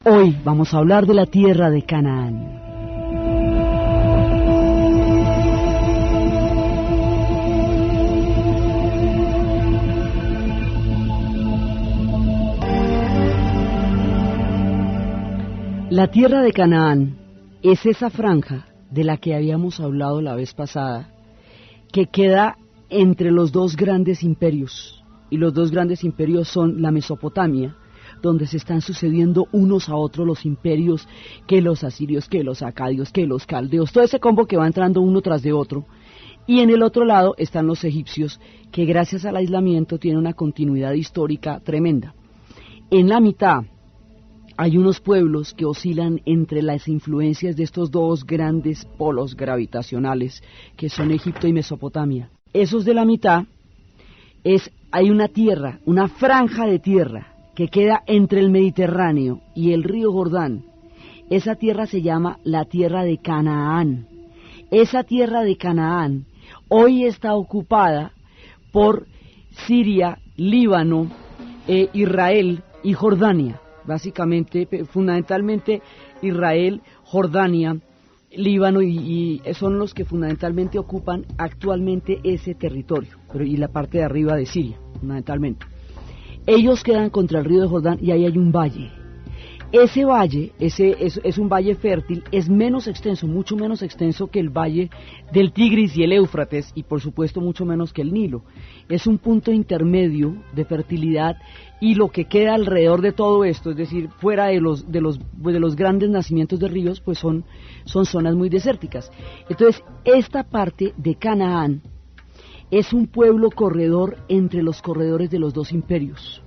Hoy vamos a hablar de la tierra de Canaán. La tierra de Canaán es esa franja de la que habíamos hablado la vez pasada, que queda entre los dos grandes imperios, y los dos grandes imperios son la Mesopotamia, donde se están sucediendo unos a otros los imperios, que los asirios, que los acadios, que los caldeos, todo ese combo que va entrando uno tras de otro, y en el otro lado están los egipcios, que gracias al aislamiento tienen una continuidad histórica tremenda. En la mitad hay unos pueblos que oscilan entre las influencias de estos dos grandes polos gravitacionales, que son Egipto y Mesopotamia. Esos de la mitad, hay una tierra, una franja de tierra, que queda entre el Mediterráneo y el río Jordán. Esa tierra se llama la tierra de Canaán. Esa tierra de Canaán hoy está ocupada por Siria, Líbano, Israel y Jordania. Básicamente, fundamentalmente Israel, Jordania, Líbano y son los que fundamentalmente ocupan actualmente ese territorio, y la parte de arriba de Siria, fundamentalmente. Ellos quedan contra el río de Jordán y ahí hay un valle. Ese valle es un valle fértil, es menos extenso, mucho menos extenso que el valle del Tigris y el Éufrates, y por supuesto mucho menos que el Nilo. Es un punto intermedio de fertilidad, y lo que queda alrededor de todo esto, es decir, fuera de los grandes nacimientos de ríos, pues son zonas muy desérticas. Entonces, esta parte de Canaán es un pueblo corredor entre los corredores de los dos imperios,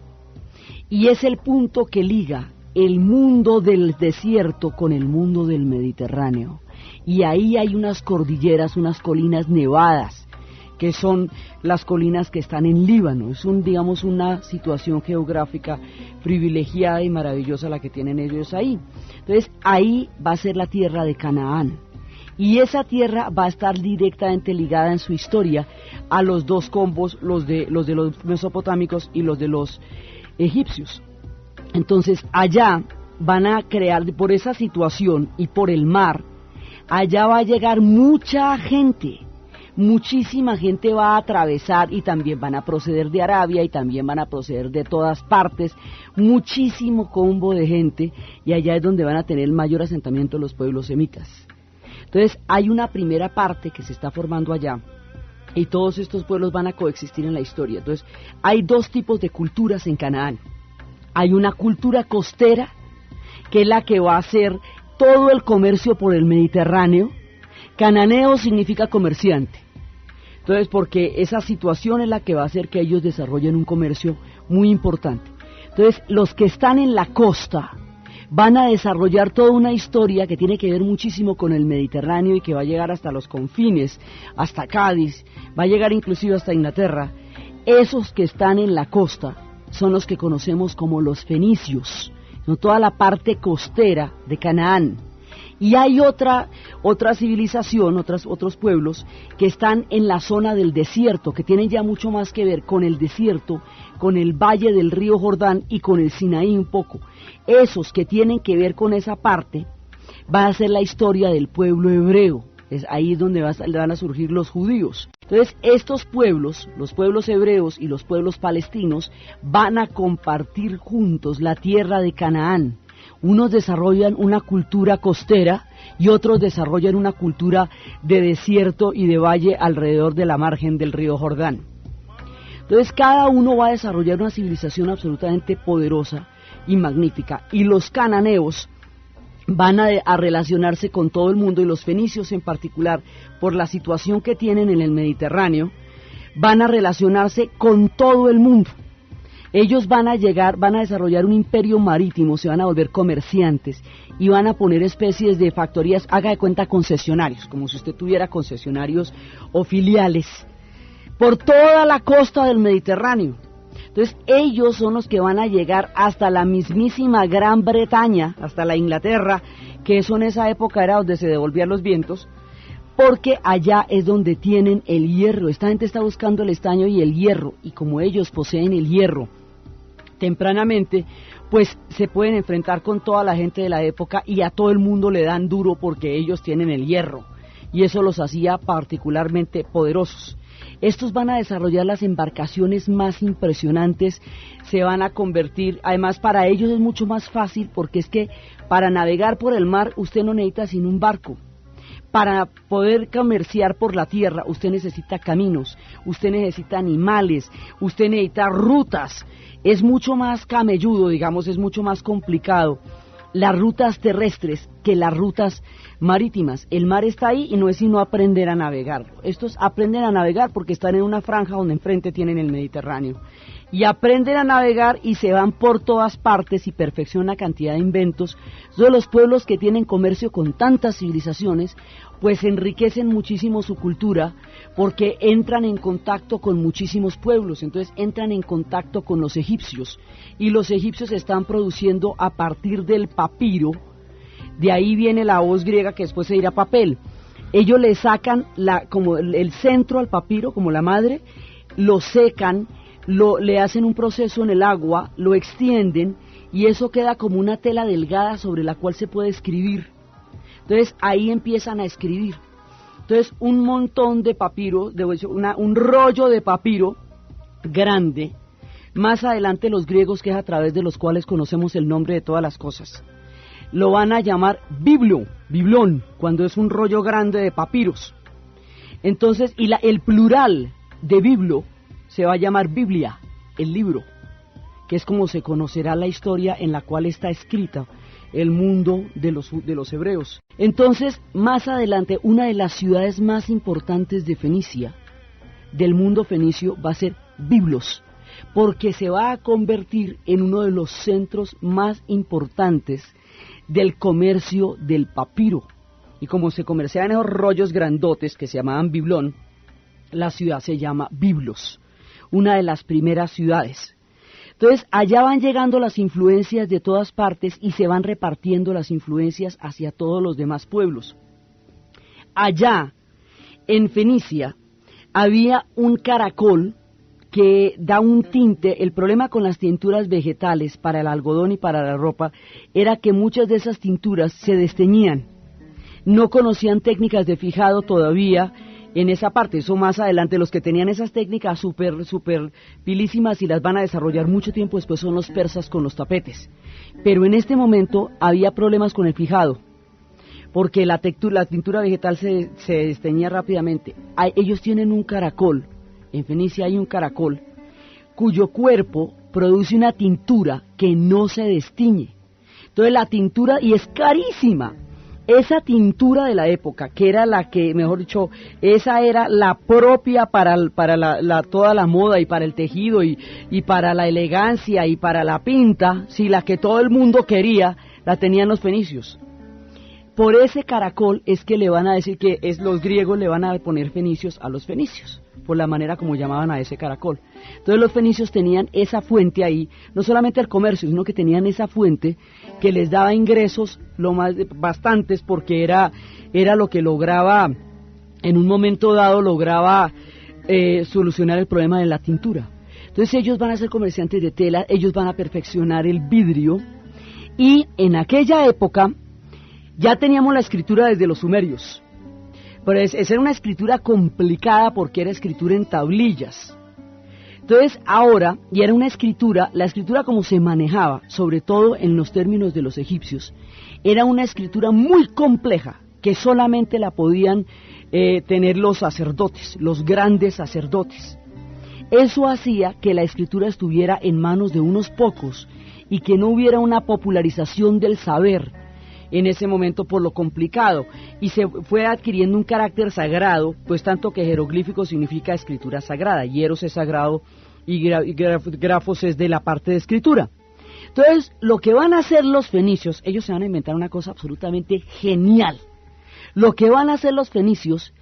y es el punto que liga el mundo del desierto con el mundo del Mediterráneo, y ahí hay unas cordilleras, unas colinas nevadas, que son las colinas que están en Líbano. Es digamos una situación geográfica privilegiada y maravillosa la que tienen ellos ahí. Entonces ahí va a ser la tierra de Canaán, y esa tierra va a estar directamente ligada en su historia a los dos combos, los de los mesopotámicos y los de los egipcios. Entonces allá van a crear, por esa situación y por el mar, allá va a llegar mucha gente, muchísima gente va a atravesar, y también van a proceder de Arabia y también van a proceder de todas partes, muchísimo combo de gente, y allá es donde van a tener el mayor asentamiento los pueblos semitas. Entonces hay una primera parte que se está formando allá, y todos estos pueblos van a coexistir en la historia. Entonces hay dos tipos de culturas en Canaán. Hay una cultura costera, que es la que va a hacer todo el comercio por el Mediterráneo. Cananeo significa comerciante. Entonces, porque esa situación es la que va a hacer que ellos desarrollen un comercio muy importante. Entonces, los que están en la costa van a desarrollar toda una historia que tiene que ver muchísimo con el Mediterráneo, y que va a llegar hasta los confines, hasta Cádiz, va a llegar inclusive hasta Inglaterra. Esos que están en la costa son los que conocemos como los fenicios, ¿no? Toda la parte costera de Canaán. Y hay otra civilización, otros pueblos que están en la zona del desierto, que tienen ya mucho más que ver con el desierto, con el valle del río Jordán y con el Sinaí un poco. Esos que tienen que ver con esa parte va a ser la historia del pueblo hebreo. Es ahí donde van a surgir los judíos. Entonces, estos pueblos, los pueblos hebreos y los pueblos palestinos, van a compartir juntos la tierra de Canaán. Unos desarrollan una cultura costera y otros desarrollan una cultura de desierto y de valle alrededor de la margen del río Jordán. Entonces, cada uno va a desarrollar una civilización absolutamente poderosa y magnífica, y los cananeos van a relacionarse con todo el mundo, y los fenicios en particular, por la situación que tienen en el Mediterráneo, van a relacionarse con todo el mundo. Ellos van a desarrollar un imperio marítimo, se van a volver comerciantes, y van a poner especies de factorías, haga de cuenta concesionarios, como si usted tuviera concesionarios o filiales, por toda la costa del Mediterráneo. Entonces ellos son los que van a llegar hasta la mismísima Gran Bretaña, hasta la Inglaterra, que eso en esa época era donde se devolvían los vientos, porque allá es donde tienen el hierro. Esta gente está buscando el estaño y el hierro, y como ellos poseen el hierro tempranamente, pues se pueden enfrentar con toda la gente de la época y a todo el mundo le dan duro porque ellos tienen el hierro, y eso los hacía particularmente poderosos. Estos van a desarrollar las embarcaciones más impresionantes, se van a convertir, además para ellos es mucho más fácil porque es que para navegar por el mar usted no necesita sino un barco. Para poder comerciar por la tierra usted necesita caminos, usted necesita animales, usted necesita rutas. Es mucho más camelludo, digamos, es mucho más complicado las rutas terrestres que las rutas marítimas. El mar está ahí y no es sino aprender a navegar. Estos aprenden a navegar porque están en una franja donde enfrente tienen el Mediterráneo. Y aprenden a navegar y se van por todas partes y perfeccionan una cantidad de inventos. Son los pueblos que tienen comercio con tantas civilizaciones, pues enriquecen muchísimo su cultura porque entran en contacto con muchísimos pueblos. Entonces entran en contacto con los egipcios y los egipcios están produciendo a partir del papiro. De ahí viene la hoz griega que después se dirá papel. Ellos le sacan como el centro al papiro, como la madre, lo secan, le hacen un proceso en el agua, lo extienden y eso queda como una tela delgada sobre la cual se puede escribir. Entonces ahí empiezan a escribir. Entonces un montón de papiro, un rollo de papiro grande. Más adelante los griegos, que es a través de los cuales conocemos el nombre de todas las cosas, lo van a llamar biblón, cuando es un rollo grande de papiros. Entonces, el plural de biblo se va a llamar Biblia, el libro, que es como se conocerá la historia en la cual está escrita el mundo de los hebreos. Entonces, más adelante, una de las ciudades más importantes de Fenicia, del mundo fenicio, va a ser Biblos, porque se va a convertir en uno de los centros más importantes del comercio del papiro. Y como se comerciaban esos rollos grandotes que se llamaban biblón, la ciudad se llama Biblos, una de las primeras ciudades. Entonces, allá van llegando las influencias de todas partes y se van repartiendo las influencias hacia todos los demás pueblos. Allá, en Fenicia, había un caracol que da un tinte. El problema con las tinturas vegetales para el algodón y para la ropa era que muchas de esas tinturas se desteñían. No conocían técnicas de fijado todavía en esa parte. Eso más adelante, los que tenían esas técnicas súper pilísimas y las van a desarrollar mucho tiempo después son los persas con los tapetes. Pero en este momento había problemas con el fijado, porque la tintura vegetal se desteñía rápidamente. Ellos tienen un caracol, en Fenicia hay un caracol, cuyo cuerpo produce una tintura que no se destiñe. Entonces la tintura, y es carísima, esa tintura de la época, que era la que, mejor dicho, esa era la propia para toda la moda y para el tejido y para la elegancia y para la pinta, sí, la que todo el mundo quería, la tenían los fenicios. Por ese caracol es que le van a decir que los griegos le van a poner fenicios a los fenicios, por la manera como llamaban a ese caracol. Entonces los fenicios tenían esa fuente ahí, no solamente el comercio, sino que tenían esa fuente que les daba ingresos bastantes, porque era lo que lograba, en un momento dado lograba solucionar el problema de la tintura. Entonces ellos van a ser comerciantes de tela, ellos van a perfeccionar el vidrio, y en aquella época ya teníamos la escritura desde los sumerios, pero esa era una escritura complicada porque era escritura en tablillas. Entonces ahora, y era una escritura, la escritura como se manejaba, sobre todo en los términos de los egipcios, era una escritura muy compleja, que solamente la podían tener los sacerdotes, los grandes sacerdotes. Eso hacía que la escritura estuviera en manos de unos pocos y que no hubiera una popularización del saber en ese momento por lo complicado, y se fue adquiriendo un carácter sagrado, pues tanto que jeroglífico significa escritura sagrada, hieros es sagrado y grafos es de la parte de escritura. Entonces, lo que van a hacer los fenicios, ellos se van a inventar una cosa absolutamente genial. Lo que van a hacer los fenicios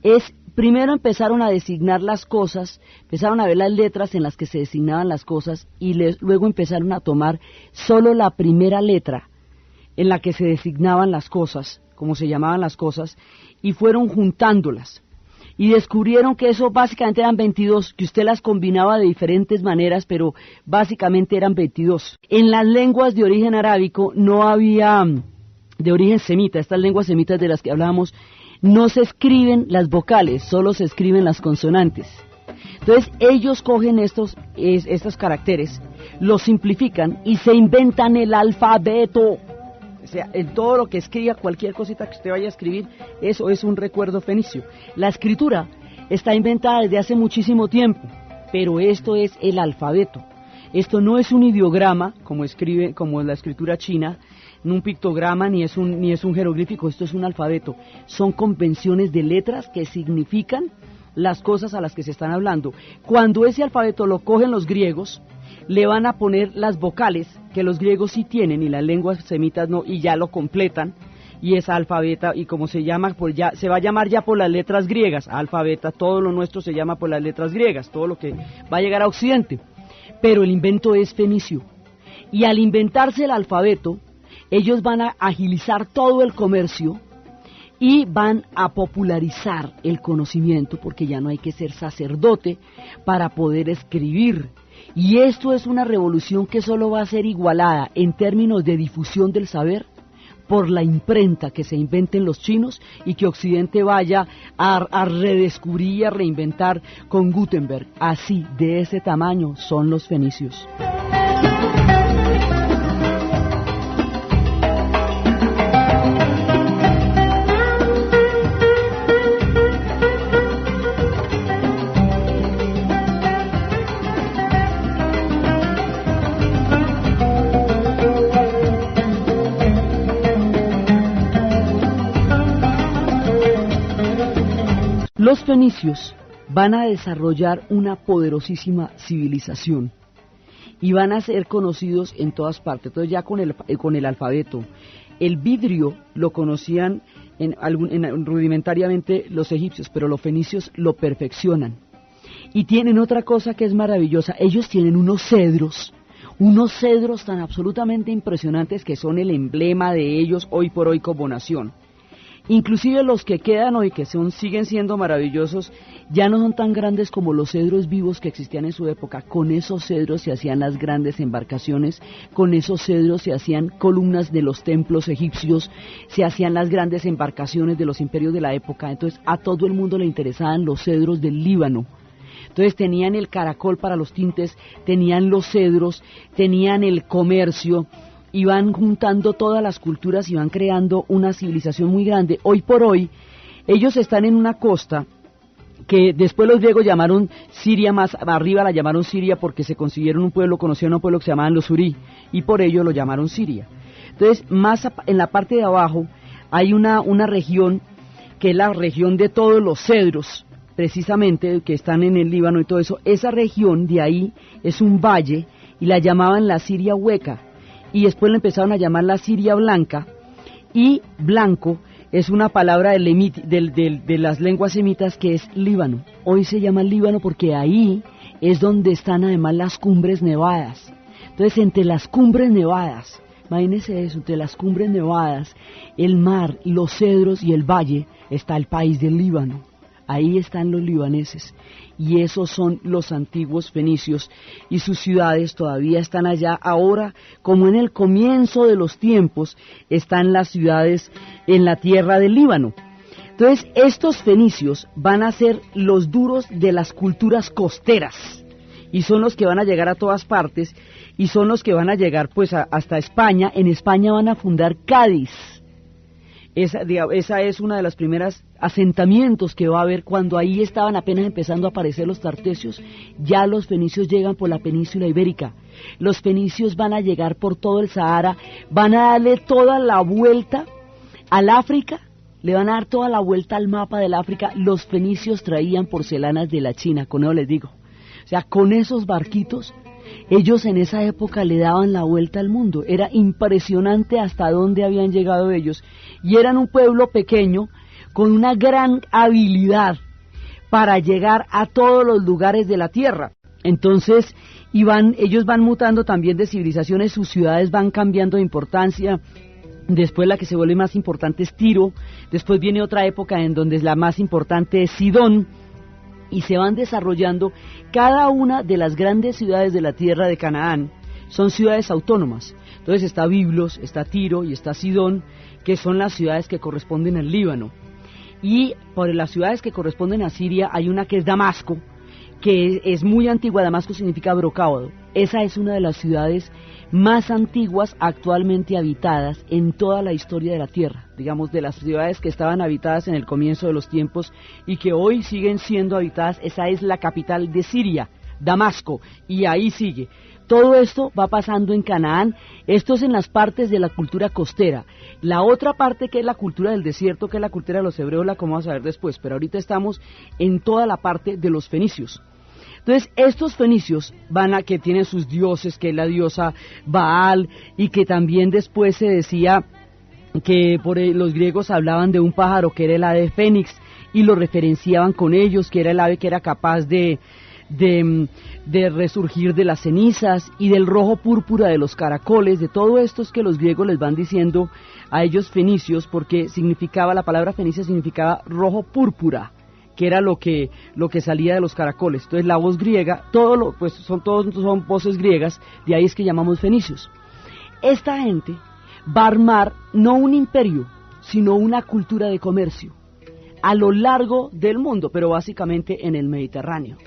es, primero empezaron a designar las cosas, empezaron a ver las letras en las que se designaban las cosas, y luego empezaron a tomar solo la primera letra en la que se designaban las cosas, como se llamaban las cosas, y fueron juntándolas. y descubrieron que eso básicamente eran 22, que usted las combinaba de diferentes maneras, pero básicamente eran 22. En las lenguas de origen arábico no había, de origen semita, estas lenguas semitas de las que hablábamos, no se escriben las vocales, solo se escriben las consonantes. Entonces ellos cogen estos caracteres, los simplifican y se inventan el alfabeto. O sea, en todo lo que escriba, cualquier cosita que usted vaya a escribir, eso es un recuerdo fenicio. La escritura está inventada desde hace muchísimo tiempo, pero esto es el alfabeto. Esto no es un ideograma, como la escritura china, no un pictograma, ni es un jeroglífico, esto es un alfabeto. Son convenciones de letras que significan las cosas a las que se están hablando. Cuando ese alfabeto lo cogen los griegos, le van a poner las vocales, que los griegos sí tienen y las lenguas semitas no, y ya lo completan, y es alfabeta, y como se llama, pues ya se va a llamar ya por las letras griegas, alfabeta, todo lo nuestro se llama por las letras griegas, todo lo que va a llegar a Occidente, pero el invento es fenicio, y al inventarse el alfabeto, ellos van a agilizar todo el comercio, y van a popularizar el conocimiento, porque ya no hay que ser sacerdote para poder escribir. Y esto es una revolución que solo va a ser igualada en términos de difusión del saber por la imprenta que se inventen los chinos y que Occidente vaya a redescubrir y a reinventar con Gutenberg. Así, de ese tamaño son los fenicios. Los fenicios van a desarrollar una poderosísima civilización y van a ser conocidos en todas partes. Entonces ya con el alfabeto, el vidrio lo conocían rudimentariamente los egipcios, pero los fenicios lo perfeccionan. Y tienen otra cosa que es maravillosa, ellos tienen unos cedros tan absolutamente impresionantes que son el emblema de ellos hoy por hoy como nación. Inclusive los que quedan hoy, que siguen siendo maravillosos, ya no son tan grandes como los cedros vivos que existían en su época. Con esos cedros se hacían las grandes embarcaciones, con esos cedros se hacían columnas de los templos egipcios, se hacían las grandes embarcaciones de los imperios de la época. Entonces a todo el mundo le interesaban los cedros del Líbano. Entonces tenían el caracol para los tintes, tenían los cedros, tenían el comercio, y van juntando todas las culturas y van creando una civilización muy grande. Hoy por hoy, ellos están en una costa que después los griegos llamaron Siria, más arriba la llamaron Siria porque se conocieron un pueblo que se llamaban los Urí, y por ello lo llamaron Siria. Entonces, más en la parte de abajo hay una región que es la región de todos los cedros, precisamente, que están en el Líbano y todo eso. Esa región de ahí es un valle y la llamaban la Siria hueca. Y después le empezaron a llamar la Siria blanca, y blanco es una palabra de las lenguas semitas que es Líbano. Hoy se llama Líbano porque ahí es donde están además las cumbres nevadas. Entonces entre las cumbres nevadas, imagínense eso, entre las cumbres nevadas, el mar, los cedros y el valle, está el país del Líbano. Ahí están los libaneses, y esos son los antiguos fenicios, y sus ciudades todavía están allá. Ahora, como en el comienzo de los tiempos, están las ciudades en la tierra del Líbano. Entonces, estos fenicios van a ser los duros de las culturas costeras, y son los que van a llegar a todas partes, y son los que van a llegar pues hasta España. En España van a fundar Cádiz. Esa es una de las primeras asentamientos que va a haber. Cuando ahí estaban apenas empezando a aparecer los tartesios, ya los fenicios llegan por la península ibérica. Los fenicios van a llegar por todo el Sahara, van a darle toda la vuelta al África, le van a dar toda la vuelta al mapa del África. Los fenicios traían porcelanas de la China, con eso les digo. O sea, con esos barquitos, ellos en esa época le daban la vuelta al mundo. Era impresionante hasta dónde habían llegado ellos. Y eran un pueblo pequeño con una gran habilidad para llegar a todos los lugares de la tierra. Entonces, ellos van mutando también de civilizaciones, sus ciudades van cambiando de importancia. Después la que se vuelve más importante es Tiro, después viene otra época en donde la más importante es Sidón, y se van desarrollando cada una de las grandes ciudades de la tierra de Canaán, son ciudades autónomas. Entonces está Biblos, está Tiro y está Sidón, que son las ciudades que corresponden al Líbano. Y por las ciudades que corresponden a Siria hay una que es Damasco, que es muy antigua. Damasco significa brocábado. Esa es una de las ciudades más antiguas actualmente habitadas en toda la historia de la tierra, digamos, de las ciudades que estaban habitadas en el comienzo de los tiempos y que hoy siguen siendo habitadas. Esa es la capital de Siria, Damasco, y ahí sigue. Todo esto va pasando en Canaán. Esto es en las partes de la cultura costera. La otra parte, que es la cultura del desierto, que es la cultura de los hebreos, la como vamos a ver después, pero ahorita estamos en toda la parte de los fenicios. Entonces, estos fenicios que tienen sus dioses, que es la diosa Baal, y que también después se decía que los griegos hablaban de un pájaro que era el ave fénix, y lo referenciaban con ellos, que era el ave que era capaz de resurgir de las cenizas, y del rojo púrpura de los caracoles. De todo esto es que los griegos les van diciendo a ellos fenicios, porque la palabra fenicia significaba rojo púrpura, que era lo que salía de los caracoles. Entonces la voz griega, son voces griegas, de ahí es que llamamos fenicios. Esta gente va a armar no un imperio, sino una cultura de comercio a lo largo del mundo, pero básicamente en el Mediterráneo.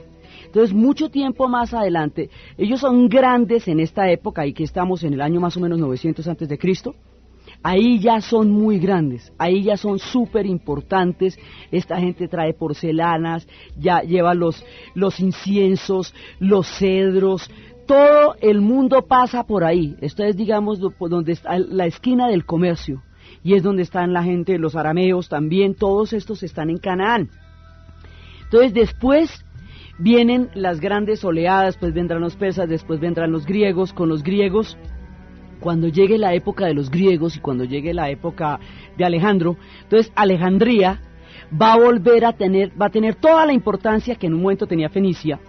Entonces, mucho tiempo más adelante, ellos son grandes en esta época, y que estamos en el año más o menos 900 antes de Cristo. Ahí ya son muy grandes, ahí ya son súper importantes. Esta gente trae porcelanas, ya lleva los inciensos, los cedros, todo el mundo pasa por ahí. Esto es, digamos, donde está la esquina del comercio, y es donde están la gente, los arameos también, todos estos están en Canaán. Entonces después vienen las grandes oleadas, pues vendrán los persas, después vendrán los griegos. Con los griegos, cuando llegue la época de los griegos y cuando llegue la época de Alejandro, entonces Alejandría va a tener toda la importancia que en un momento tenía Fenicia,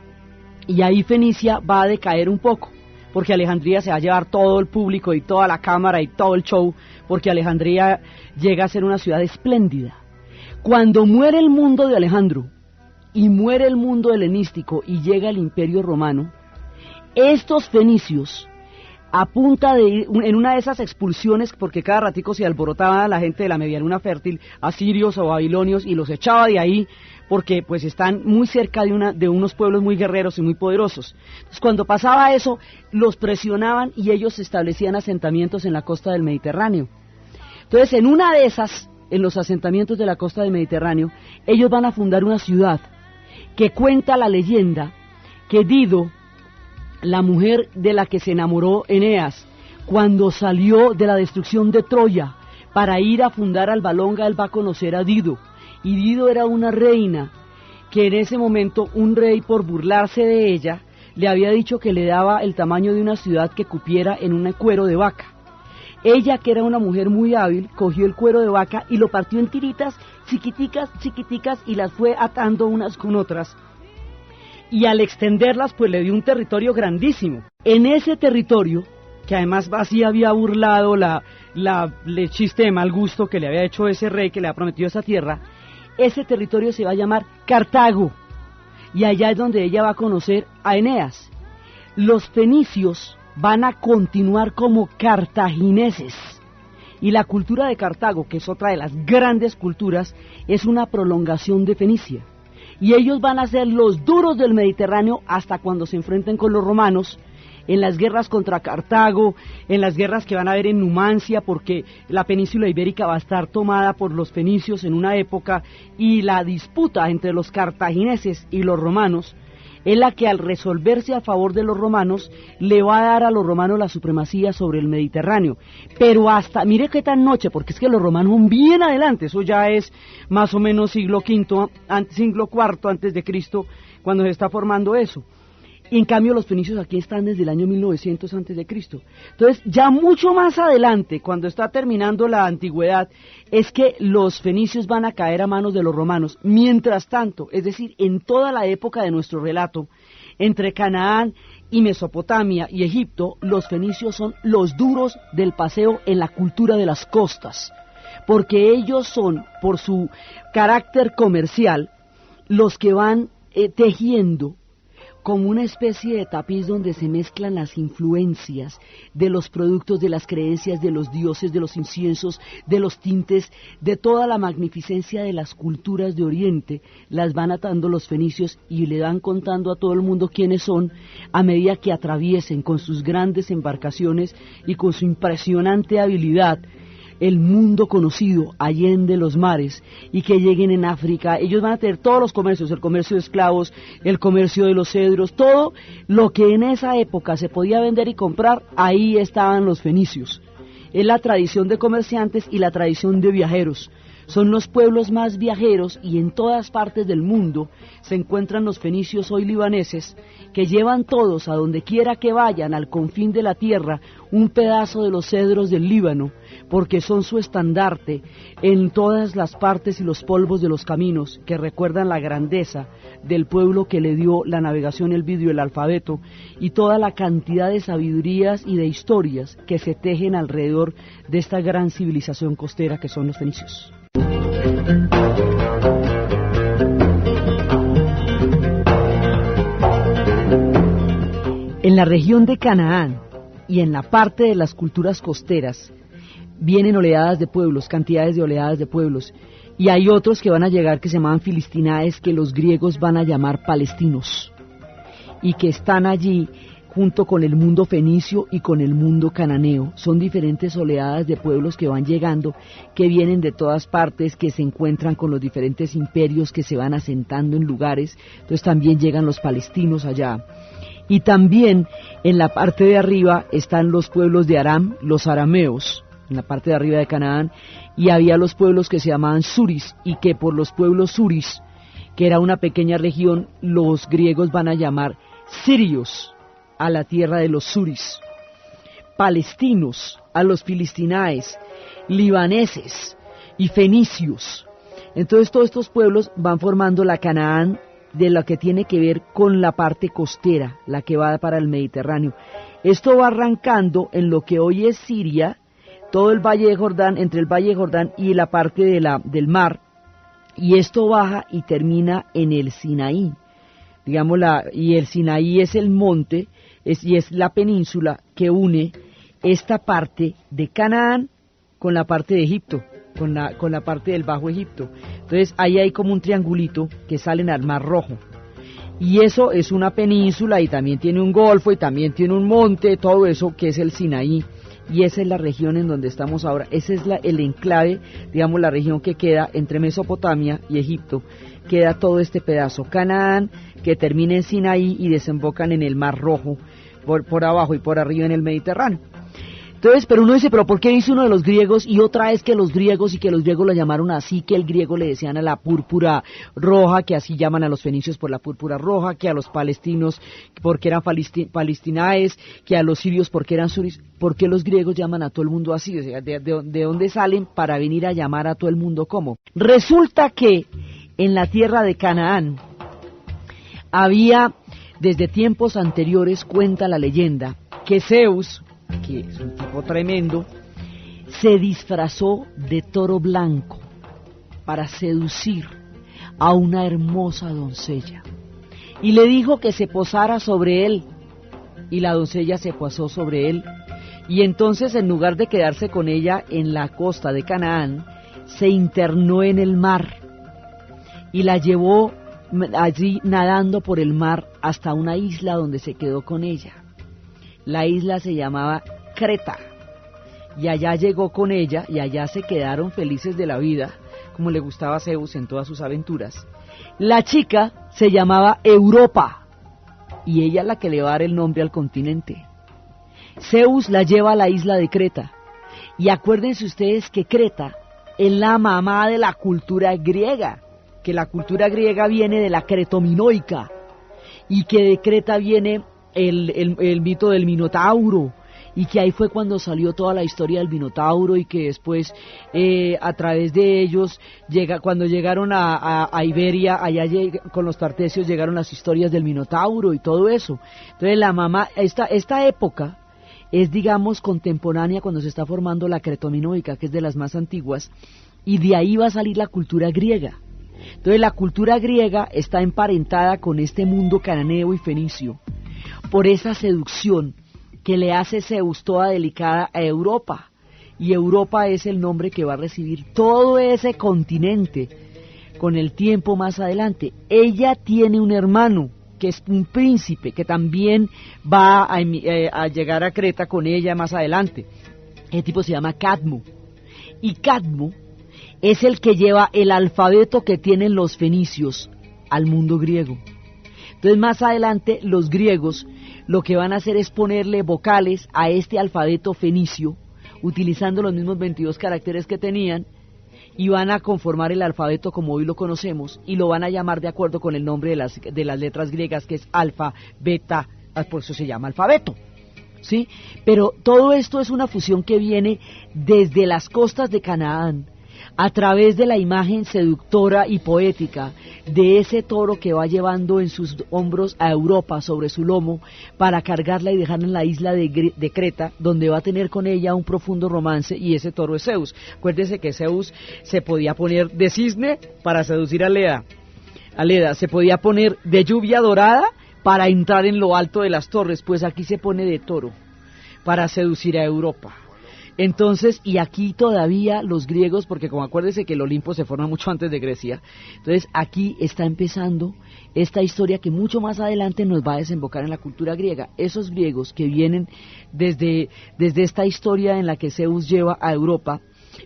y ahí Fenicia va a decaer un poco, porque Alejandría se va a llevar todo el público y toda la cámara y todo el show, porque Alejandría llega a ser una ciudad espléndida. Cuando muere el mundo de Alejandro y muere el mundo helenístico y llega el Imperio Romano, estos fenicios, a punta en una de esas expulsiones, porque cada ratico se alborotaba la gente de la medialuna fértil, asirios o babilonios, y los echaba de ahí, porque pues están muy cerca de unos pueblos muy guerreros y muy poderosos. Entonces, cuando pasaba eso, los presionaban y ellos establecían asentamientos en la costa del Mediterráneo. Entonces, en una de esas, en los asentamientos de la costa del Mediterráneo, ellos van a fundar una ciudad que cuenta la leyenda que Dido, la mujer de la que se enamoró Eneas, cuando salió de la destrucción de Troya para ir a fundar Albalonga, él va a conocer a Dido, y Dido era una reina que en ese momento un rey, por burlarse de ella, le había dicho que le daba el tamaño de una ciudad que cupiera en un cuero de vaca. Ella, que era una mujer muy hábil, cogió el cuero de vaca y lo partió en tiritas chiquiticas, y las fue atando unas con otras, y al extenderlas pues le dio un territorio grandísimo. En ese territorio, que además así había burlado el chiste de mal gusto que le había hecho ese rey que le había prometido esa tierra, ese territorio se va a llamar Cartago, y allá es donde ella va a conocer a Eneas. Los fenicios van a continuar como cartagineses, y la cultura de Cartago, que es otra de las grandes culturas, es una prolongación de Fenicia. Y ellos van a ser los duros del Mediterráneo hasta cuando se enfrenten con los romanos, en las guerras contra Cartago, en las guerras que van a haber en Numancia, porque la península ibérica va a estar tomada por los fenicios en una época, y la disputa entre los cartagineses y los romanos es la que, al resolverse a favor de los romanos, le va a dar a los romanos la supremacía sobre el Mediterráneo. Pero mire qué tan noche, porque es que los romanos van bien adelante, eso ya es más o menos siglo IV antes de Cristo, cuando se está formando eso. Y en cambio los fenicios aquí están desde el año 1900 antes de Cristo. Entonces, ya mucho más adelante, cuando está terminando la antigüedad, es que los fenicios van a caer a manos de los romanos. Mientras tanto, es decir, en toda la época de nuestro relato, entre Canaán y Mesopotamia y Egipto, los fenicios son los duros del paseo en la cultura de las costas, porque ellos son, por su carácter comercial, los que van tejiendo como una especie de tapiz donde se mezclan las influencias de los productos, de las creencias, de los dioses, de los inciensos, de los tintes, de toda la magnificencia de las culturas de Oriente, las van atando los fenicios y le van contando a todo el mundo quiénes son a medida que atraviesen con sus grandes embarcaciones y con su impresionante habilidad el mundo conocido allende los mares, y que lleguen en África. Ellos van a tener todos los comercios, el comercio de esclavos, el comercio de los cedros, todo lo que en esa época se podía vender y comprar, ahí estaban los fenicios. Es la tradición de comerciantes y la tradición de viajeros. Son los pueblos más viajeros, y en todas partes del mundo se encuentran los fenicios hoy libaneses, que llevan todos a donde quiera que vayan, al confín de la tierra, un pedazo de los cedros del Líbano, porque son su estandarte en todas las partes y los polvos de los caminos, que recuerdan la grandeza del pueblo que le dio la navegación, el vidrio, el alfabeto, y toda la cantidad de sabidurías y de historias que se tejen alrededor de esta gran civilización costera que son los fenicios. En la región de Canaán y en la parte de las culturas costeras vienen oleadas de pueblos, cantidades de oleadas de pueblos, y hay otros que van a llegar que se llaman filistinaes, que los griegos van a llamar palestinos, y que están allí junto con el mundo fenicio y con el mundo cananeo. Son diferentes oleadas de pueblos que van llegando, que vienen de todas partes, que se encuentran con los diferentes imperios que se van asentando en lugares. Entonces también llegan los palestinos allá. Y también en la parte de arriba están los pueblos de Aram, los arameos, en la parte de arriba de Canaán, y había los pueblos que se llamaban Suris, y que por los pueblos Suris, que era una pequeña región, los griegos van a llamar sirios a la tierra de los Suris, palestinos a los filistinaes, libaneses y fenicios. Entonces todos estos pueblos van formando la Canaán, de lo que tiene que ver con la parte costera, la que va para el Mediterráneo. Esto va arrancando en lo que hoy es Siria, todo el Valle de Jordán, entre el Valle de Jordán y la parte del mar, y esto baja y termina en el Sinaí, y el Sinaí es el monte, y es la península que une esta parte de Canaán con la parte de Egipto, con la parte del Bajo Egipto. Entonces ahí hay como un triangulito que salen al Mar Rojo, y eso es una península, y también tiene un golfo, y también tiene un monte, todo eso que es el Sinaí, y esa es la región en donde estamos ahora. Ese es el enclave, la región que queda entre Mesopotamia y Egipto, queda todo este pedazo, Canaán, que termina en Sinaí y desembocan en el Mar Rojo, por abajo y por arriba en el Mediterráneo. Entonces, pero uno dice, ¿pero por qué dice uno de los griegos? Y otra es que los griegos, y que los griegos la llamaron así, que el griego le decían a la púrpura roja, que así llaman a los fenicios por la púrpura roja, que a los palestinos porque eran palestinaes, que a los sirios porque eran suris. ¿Por qué los griegos llaman a todo el mundo así? O sea, ¿de dónde salen para venir a llamar a todo el mundo cómo? Resulta que en la tierra de Canaán había, desde tiempos anteriores, cuenta la leyenda, que Zeus, que es un tipo tremendo, se disfrazó de toro blanco para seducir a una hermosa doncella, y le dijo que se posara sobre él, y la doncella se posó sobre él, y entonces en lugar de quedarse con ella en la costa de Canaán, se internó en el mar, y la llevó allí nadando por el mar hasta una isla donde se quedó con ella. La isla se llamaba Creta, y allá llegó con ella, y allá se quedaron felices de la vida, como le gustaba a Zeus en todas sus aventuras. La chica se llamaba Europa, y ella es la que le va a dar el nombre al continente. Zeus la lleva a la isla de Creta, y acuérdense ustedes que Creta es la mamá de la cultura griega, que la cultura griega viene de la cretominoica, y que de Creta viene el mito del Minotauro, y que ahí fue cuando salió toda la historia del Minotauro y que después a través de ellos, cuando llegaron a Iberia, allá con los tartesios llegaron las historias del Minotauro y todo eso. Entonces la mamá, esta época es, digamos, contemporánea cuando se está formando la cretominoica, que es de las más antiguas, y de ahí va a salir la cultura griega. Entonces la cultura griega está emparentada con este mundo cananeo y fenicio por esa seducción que le hace Zeus toda delicada a Europa, y Europa es el nombre que va a recibir todo ese continente con el tiempo más adelante. Ella tiene un hermano que es un príncipe que también va a llegar a Creta con ella más adelante. El tipo se llama Cadmo, y Cadmo es el que lleva el alfabeto que tienen los fenicios al mundo griego. Entonces más adelante los griegos lo que van a hacer es ponerle vocales a este alfabeto fenicio, utilizando los mismos 22 caracteres que tenían, y van a conformar el alfabeto como hoy lo conocemos, y lo van a llamar de acuerdo con el nombre de las letras griegas, que es alfa, beta, por eso se llama alfabeto, ¿sí? Pero todo esto es una fusión que viene desde las costas de Canaán, a través de la imagen seductora y poética de ese toro que va llevando en sus hombros a Europa sobre su lomo para cargarla y dejarla en la isla de Creta, donde va a tener con ella un profundo romance, y ese toro es Zeus. Acuérdese que Zeus se podía poner de cisne para seducir a Leda, se podía poner de lluvia dorada para entrar en lo alto de las torres, pues aquí se pone de toro para seducir a Europa. Entonces, y aquí todavía los griegos, porque como acuérdense que el Olimpo se forma mucho antes de Grecia, entonces aquí está empezando esta historia que mucho más adelante nos va a desembocar en la cultura griega. Esos griegos que vienen desde esta historia en la que Zeus lleva a Europa,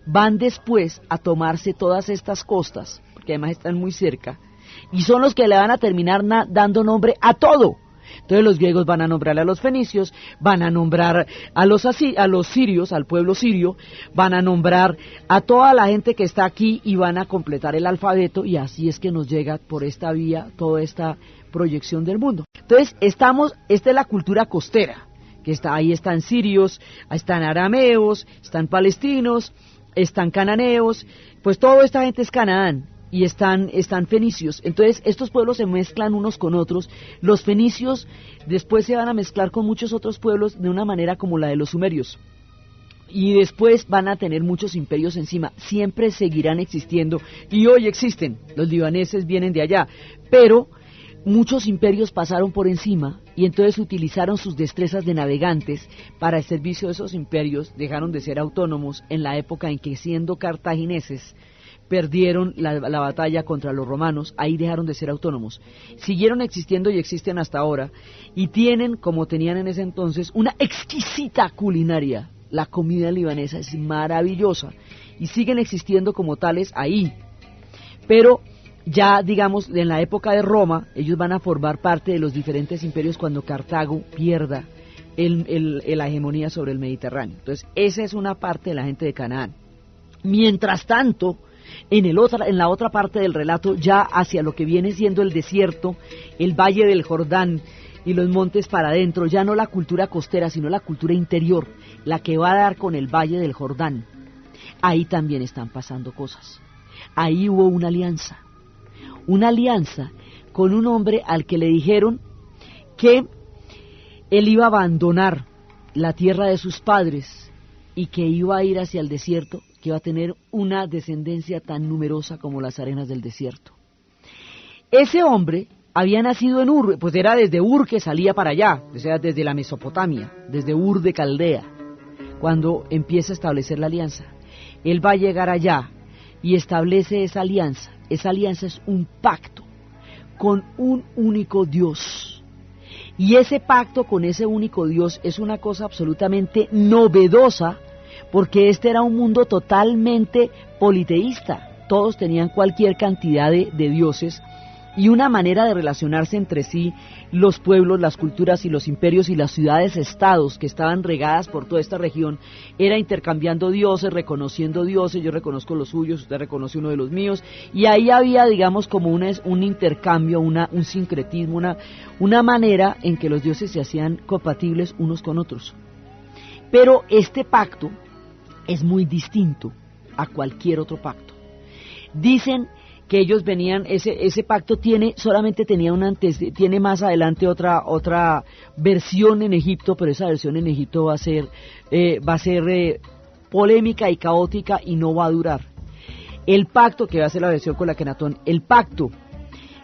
van después a tomarse todas estas costas, porque además están muy cerca, y son los que le van a terminar dando nombre a todo. Entonces los griegos van a nombrar a los fenicios, van a nombrar a los sirios, al pueblo sirio, van a nombrar a toda la gente que está aquí y van a completar el alfabeto, y así es que nos llega por esta vía toda esta proyección del mundo. Entonces esta es la cultura costera, que ahí están sirios, están arameos, están palestinos, están cananeos, pues toda esta gente es Canaán. Y están fenicios. Entonces estos pueblos se mezclan unos con otros. Los fenicios después se van a mezclar con muchos otros pueblos de una manera como la de los sumerios, y después van a tener muchos imperios encima. Siempre seguirán existiendo, y hoy existen. Los libaneses vienen de allá, pero muchos imperios pasaron por encima, y entonces utilizaron sus destrezas de navegantes para el servicio de esos imperios. Dejaron de ser autónomos en la época en que, siendo cartagineses, perdieron la batalla contra los romanos. Ahí dejaron de ser autónomos. Siguieron existiendo y existen hasta ahora, y tienen, como tenían en ese entonces, una exquisita culinaria. La comida libanesa es maravillosa, y siguen existiendo como tales ahí. Pero ya, digamos, en la época de Roma, ellos van a formar parte de los diferentes imperios cuando Cartago pierda la hegemonía sobre el Mediterráneo. Entonces, esa es una parte de la gente de Canaán. Mientras tanto, en la otra parte del relato, ya hacia lo que viene siendo el desierto, el valle del Jordán y los montes para adentro, ya no la cultura costera, sino la cultura interior, la que va a dar con el valle del Jordán. Ahí también están pasando cosas. Ahí hubo una alianza con un hombre al que le dijeron que él iba a abandonar la tierra de sus padres y que iba a ir hacia el desierto, que iba a tener una descendencia tan numerosa como las arenas del desierto. Ese hombre había nacido en Ur, pues era desde Ur que salía para allá, o sea, desde la Mesopotamia, desde Ur de Caldea, cuando empieza a establecer la alianza. Él va a llegar allá y establece esa alianza. Esa alianza es un pacto con un único Dios. Y ese pacto con ese único Dios es una cosa absolutamente novedosa, porque este era un mundo totalmente politeísta. Todos tenían cualquier cantidad de dioses, y una manera de relacionarse entre sí los pueblos, las culturas y los imperios y las ciudades-estados que estaban regadas por toda esta región era intercambiando dioses, reconociendo dioses. Yo reconozco los suyos, usted reconoce uno de los míos, y ahí había, digamos, como un intercambio, un sincretismo, una manera en que los dioses se hacían compatibles unos con otros. Pero este pacto es muy distinto a cualquier otro pacto. Dicen que ellos venían, ese pacto solamente tenía tiene más adelante otra versión en Egipto, pero esa versión en Egipto va a ser polémica y caótica y no va a durar. El pacto, que va a ser la versión con la Akenatón, el pacto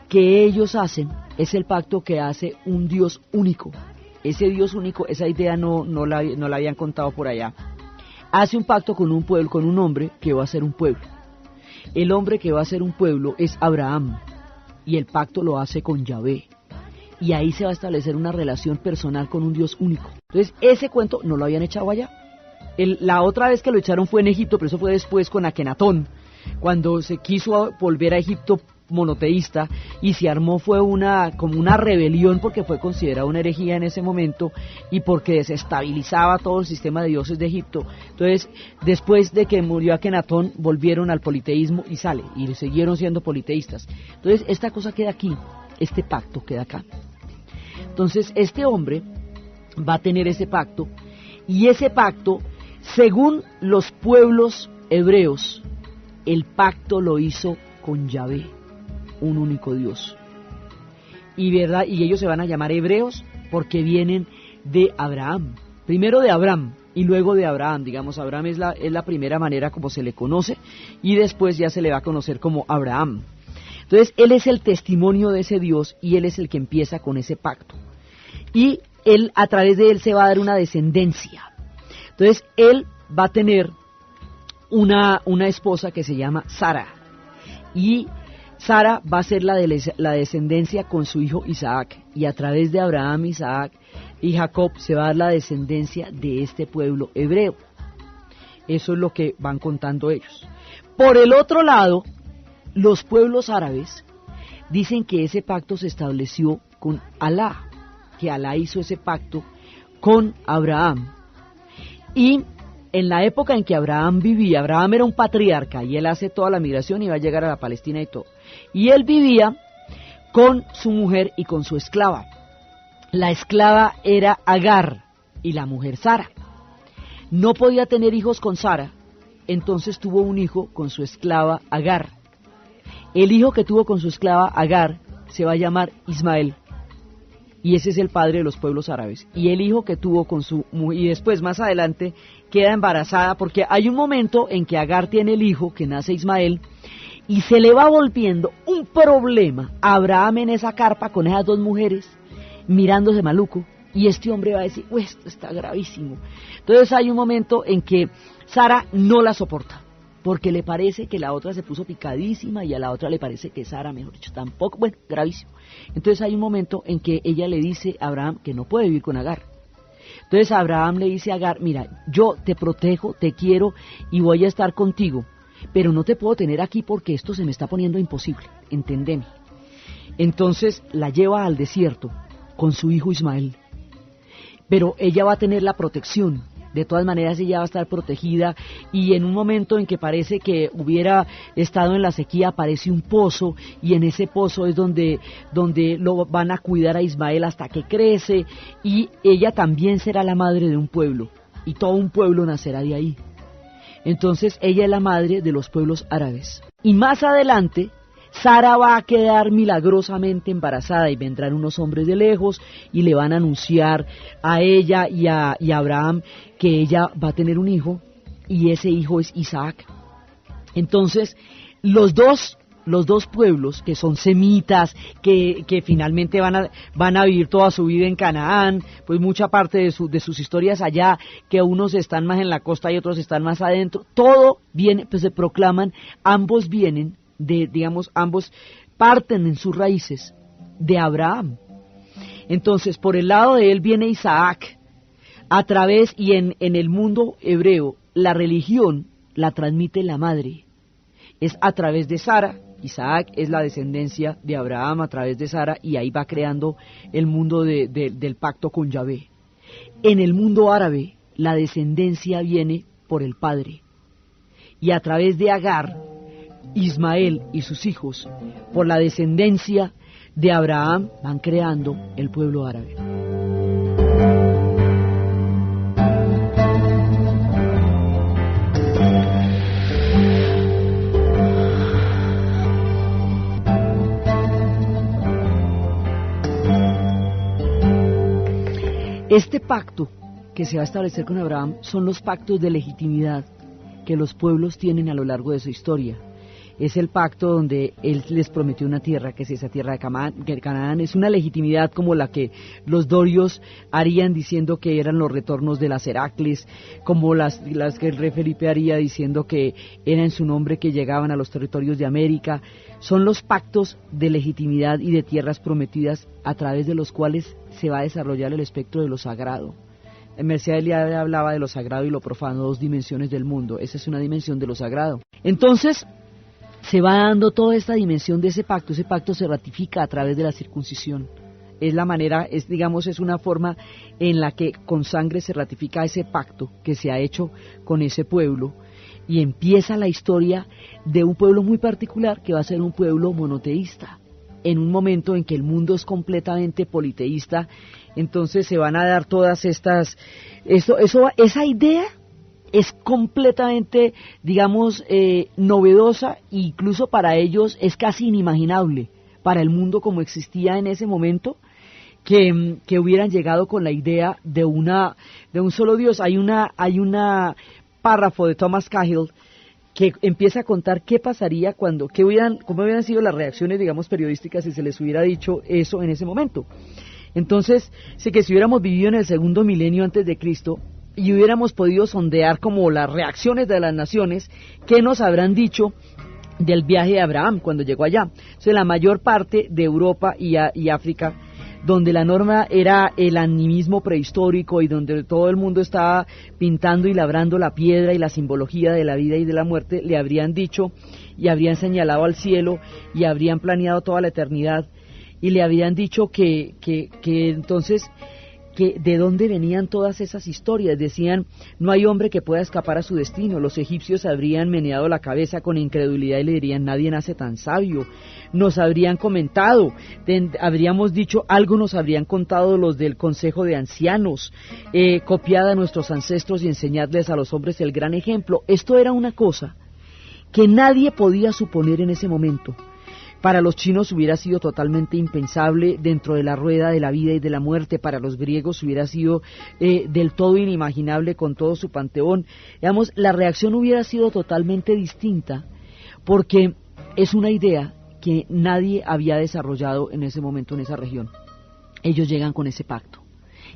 que ellos hacen es el pacto que hace un Dios único. Ese Dios único, esa idea no la habían contado por allá. Hace un pacto con un pueblo, con un hombre que va a ser un pueblo. El hombre que va a ser un pueblo es Abraham, y el pacto lo hace con Yahvé. Y ahí se va a establecer una relación personal con un Dios único. Entonces, ese cuento no lo habían echado allá. La otra vez que lo echaron fue en Egipto, pero eso fue después con Akenatón, cuando se quiso volver a Egipto monoteísta, y se armó como una rebelión, porque fue considerada una herejía en ese momento y porque desestabilizaba todo el sistema de dioses de Egipto. Entonces, después de que murió Akenatón, volvieron al politeísmo y siguieron siendo politeístas. Entonces, esta cosa queda aquí, este pacto queda acá. Entonces, este hombre va a tener ese pacto, y ese pacto, según los pueblos hebreos, el pacto lo hizo con Yahvé, un único Dios. Y ellos se van a llamar hebreos porque vienen de Abraham. Primero de Abraham y luego de Abraham. Digamos, Abraham es la primera manera como se le conoce, y después ya se le va a conocer como Abraham. Entonces, él es el testimonio de ese Dios, y él es el que empieza con ese pacto. Y a través de él se va a dar una descendencia. Entonces, él va a tener una esposa que se llama Sara. Y Sara va a ser la descendencia con su hijo Isaac, y a través de Abraham, Isaac y Jacob se va a dar la descendencia de este pueblo hebreo. Eso es lo que van contando ellos. Por el otro lado, los pueblos árabes dicen que ese pacto se estableció con Alá, que Alá hizo ese pacto con Abraham. Y en la época en que Abraham vivía, Abraham era un patriarca, y él hace toda la migración y va a llegar a la Palestina y todo. Y él vivía con su mujer y con su esclava. La esclava era Agar y la mujer Sara. No podía tener hijos con Sara, entonces tuvo un hijo con su esclava Agar. El hijo que tuvo con su esclava Agar se va a llamar Ismael, y ese es el padre de los pueblos árabes. Y el hijo que tuvo con su mujer, y después más adelante queda embarazada, porque hay un momento en que Agar tiene el hijo, que nace Ismael, y se le va volviendo un problema a Abraham en esa carpa con esas dos mujeres, mirándose maluco, y este hombre va a decir, esto está gravísimo. Entonces hay un momento en que Sara no la soporta, porque le parece que la otra se puso picadísima, y a la otra le parece que Sara, mejor dicho, tampoco, gravísimo. Entonces hay un momento en que ella le dice a Abraham que no puede vivir con Agar. Entonces Abraham le dice a Agar, mira, yo te protejo, te quiero y voy a estar contigo, pero no te puedo tener aquí porque esto se me está poniendo imposible, entendeme. Entonces la lleva al desierto con su hijo Ismael, pero ella va a tener la protección. De todas maneras ella va a estar protegida, y en un momento en que parece que hubiera estado en la sequía, aparece un pozo, y en ese pozo es donde lo van a cuidar a Ismael hasta que crece, y ella también será la madre de un pueblo, y todo un pueblo nacerá de ahí. Entonces ella es la madre de los pueblos árabes. Y más adelante Sara va a quedar milagrosamente embarazada, y vendrán unos hombres de lejos y le van a anunciar a ella y a Abraham que ella va a tener un hijo, y ese hijo es Isaac. Entonces los dos pueblos, que son semitas, que finalmente van a vivir toda su vida en Canaán, pues mucha parte de sus historias allá, que unos están más en la costa y otros están más adentro, todo viene, pues se proclaman, ambos vienen ambos parten en sus raíces de Abraham. Entonces, por el lado de él viene Isaac, y en el mundo hebreo, la religión la transmite la madre, es a través de Sara. Isaac es la descendencia de Abraham a través de Sara, y ahí va creando el mundo del pacto con Yahvé. En el mundo árabe, la descendencia viene por el padre, y a través de Agar, Ismael y sus hijos, por la descendencia de Abraham, van creando el pueblo árabe. Este pacto que se va a establecer con Abraham son los pactos de legitimidad que los pueblos tienen a lo largo de su historia. Es el pacto donde él les prometió una tierra, que es esa tierra de Canaán. Es una legitimidad como la que los dorios harían diciendo que eran los retornos de las Heracles, como las que el rey Felipe haría diciendo que era en su nombre que llegaban a los territorios de América. Son los pactos de legitimidad y de tierras prometidas a través de los cuales se va a desarrollar el espectro de lo sagrado. Merced Eliade hablaba de lo sagrado y lo profano, dos dimensiones del mundo. Esa es una dimensión de lo sagrado. Entonces, se va dando toda esta dimensión de ese pacto se ratifica a través de la circuncisión. Es la manera, es una forma en la que con sangre se ratifica ese pacto que se ha hecho con ese pueblo, y empieza la historia de un pueblo muy particular que va a ser un pueblo monoteísta. En un momento en que el mundo es completamente politeísta, entonces se van a dar todas estas, esa idea es completamente, novedosa, e incluso para ellos es casi inimaginable, para el mundo como existía en ese momento, que hubieran llegado con la idea de un solo Dios. Hay una párrafo de Thomas Cahill que empieza a contar qué pasaría cómo hubieran sido las reacciones, periodísticas si se les hubiera dicho eso en ese momento. Entonces, si hubiéramos vivido en el segundo milenio antes de Cristo, y hubiéramos podido sondear como las reacciones de las naciones, ¿qué nos habrán dicho del viaje de Abraham cuando llegó allá? Entonces, la mayor parte de Europa y África, donde la norma era el animismo prehistórico y donde todo el mundo estaba pintando y labrando la piedra y la simbología de la vida y de la muerte, le habrían dicho y habrían señalado al cielo y habrían planeado toda la eternidad y le habrían dicho que entonces de dónde venían todas esas historias. Decían, no hay hombre que pueda escapar a su destino. Los egipcios habrían meneado la cabeza con incredulidad y le dirían, nadie nace tan sabio. Nos habrían comentado, habríamos dicho, algo nos habrían contado los del Consejo de Ancianos, copiad a nuestros ancestros y enseñadles a los hombres el gran ejemplo. Esto era una cosa que nadie podía suponer en ese momento. Para los chinos hubiera sido totalmente impensable dentro de la rueda de la vida y de la muerte. Para los griegos hubiera sido del todo inimaginable con todo su panteón. La reacción hubiera sido totalmente distinta porque es una idea que nadie había desarrollado en ese momento en esa región. Ellos llegan con ese pacto.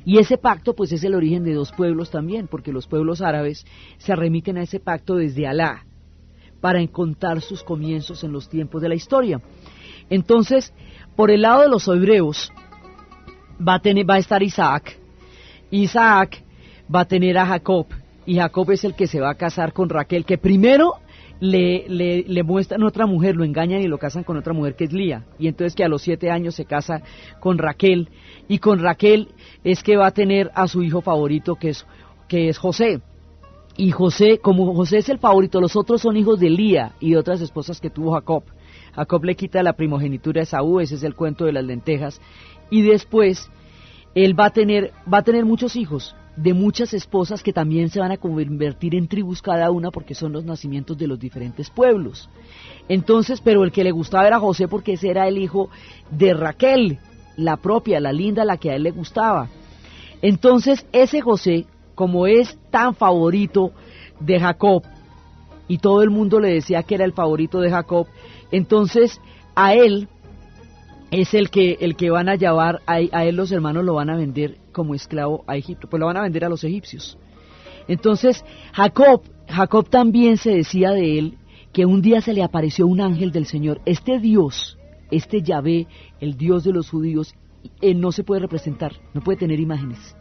Y ese pacto pues es el origen de dos pueblos también, porque los pueblos árabes se remiten a ese pacto desde Alá, para encontrar sus comienzos en los tiempos de la historia. Entonces, por el lado de los hebreos, va a estar Isaac. Isaac va a tener a Jacob, y Jacob es el que se va a casar con Raquel, que primero le muestran otra mujer, lo engañan y lo casan con otra mujer que es Lía, y entonces que a los 7 años se casa con Raquel, y con Raquel es que va a tener a su hijo favorito, que es José. Y José, como José es el favorito, los otros son hijos de Lía y de otras esposas que tuvo Jacob. Jacob le quita la primogenitura a Esaú, ese es el cuento de las lentejas. Y después, él va a tener muchos hijos, de muchas esposas que también se van a convertir en tribus cada una, porque son los nacimientos de los diferentes pueblos. Entonces, pero el que le gustaba era José, porque ese era el hijo de Raquel, la propia, la linda, la que a él le gustaba. Entonces, ese José, como es tan favorito de Jacob, y todo el mundo le decía que era el favorito de Jacob, entonces a él es el que van a llevar, a él los hermanos lo van a vender como esclavo a Egipto, pues lo van a vender a los egipcios. Entonces Jacob también se decía de él que un día se le apareció un ángel del Señor. Este Dios, este Yahvé, el Dios de los judíos, no se puede representar, no puede tener imágenes.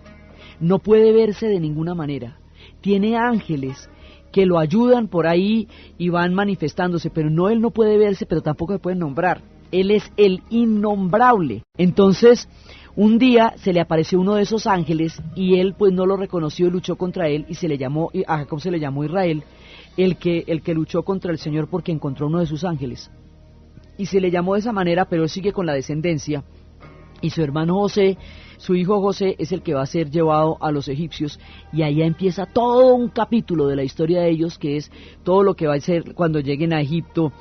No puede verse de ninguna manera. Tiene ángeles que lo ayudan por ahí y van manifestándose, pero él no puede verse, pero tampoco se puede nombrar. Él es el innombrable. Entonces, un día se le apareció uno de esos ángeles y él pues no lo reconoció y luchó contra él, y a Jacob se le llamó Israel, el que luchó contra el Señor porque encontró uno de sus ángeles. Y se le llamó de esa manera, pero él sigue con la descendencia. Y su hermano José, su hijo José, es el que va a ser llevado a los egipcios, y allá empieza todo un capítulo de la historia de ellos, que es todo lo que va a ser cuando lleguen a Egipto,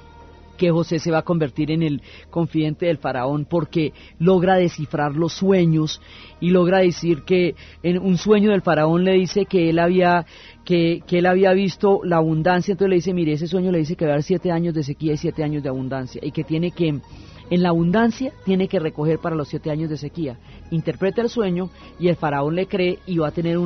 que José se va a convertir en el confidente del faraón porque logra descifrar los sueños y logra decir que en un sueño del faraón le dice que él había visto la abundancia. Entonces le dice, mire, ese sueño le dice que va a haber 7 años de sequía y 7 años de abundancia, y que tiene que, en la abundancia, tiene que recoger para los 7 años de sequía. Interpreta el sueño y el faraón le cree, y va a tener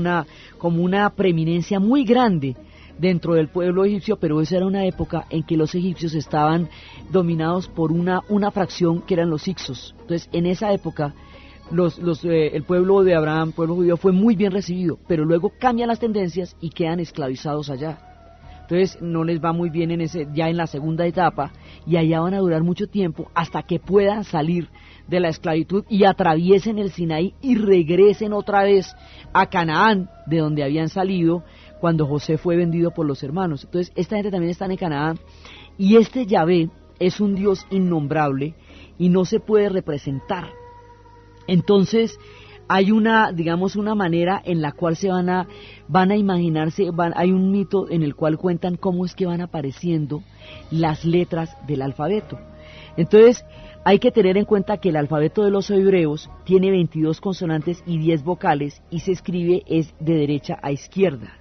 como una preeminencia muy grande dentro del pueblo egipcio. Pero esa era una época en que los egipcios estaban dominados por una fracción que eran los hicsos. Entonces, en esa época, el pueblo de Abraham, pueblo judío, fue muy bien recibido, pero luego cambian las tendencias y quedan esclavizados allá. Entonces, no les va muy bien ya en la segunda etapa, y allá van a durar mucho tiempo hasta que puedan salir de la esclavitud y atraviesen el Sinaí y regresen otra vez a Canaán, de donde habían salido cuando José fue vendido por los hermanos. Entonces, esta gente también está en Canaán, y este Yahvé es un Dios innombrable y no se puede representar. Entonces, hay una manera en la cual se van a imaginarse, hay un mito en el cual cuentan cómo es que van apareciendo las letras del alfabeto. Entonces, hay que tener en cuenta que el alfabeto de los hebreos tiene 22 consonantes y 10 vocales, y se escribe de derecha a izquierda.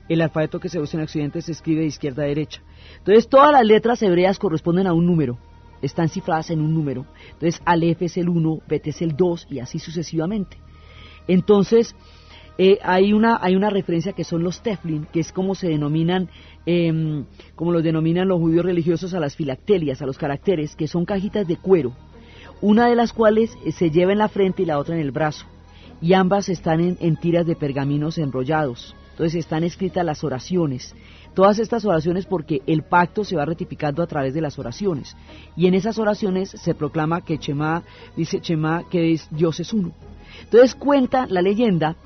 El alfabeto que se usa en Occidente se escribe de izquierda a derecha. Entonces, todas las letras hebreas corresponden a un número, están cifradas en un número. Entonces, Aleph es el 1, Bet es el 2, y así sucesivamente. Entonces, hay una referencia que son los teflin, que es como los denominan los judíos religiosos a las filactelias, a los caracteres, que son cajitas de cuero, una de las cuales se lleva en la frente y la otra en el brazo, y ambas están en tiras de pergaminos enrollados. Entonces están escritas las oraciones, todas estas oraciones, porque el pacto se va ratificando a través de las oraciones, y en esas oraciones se proclama que dice Shema, que Dios es uno. Entonces cuenta la leyenda